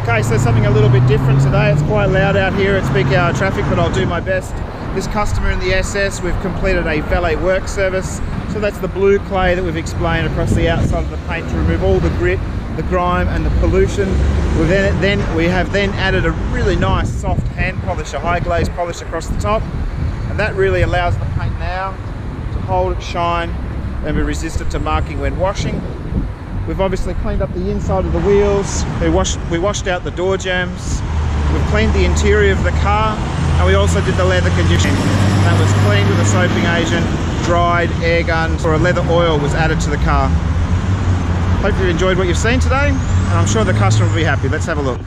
Okay, so something a little bit different today. It's quite loud out here. It's peak hour traffic, but I'll do my best. This customer in the SS, we've completed a Valet Works service. So that's the blue clay that we've explained across the outside of the paint to remove all the grit, the grime and the pollution. We have then added a really nice soft hand polish, a high glaze polish across the top. And that really allows the paint now to hold its shine and be resistant to marking when washing. We've obviously cleaned up the inside of the wheels. We washed out the door jambs. We've cleaned the interior of the car, and we also did the leather conditioning. That was cleaned with a soaping agent, dried, air gunned, or a leather oil was added to the car. Hope you've enjoyed what you've seen today, and I'm sure the customer will be happy. Let's have a look.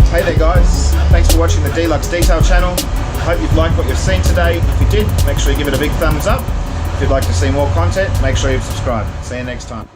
Hey there guys, thanks for watching the Dlux Detail channel. Hope you've liked what you've seen today. If you did, make sure you give it a big thumbs up. If you'd like to see more content, make sure you've subscribed. See you next time.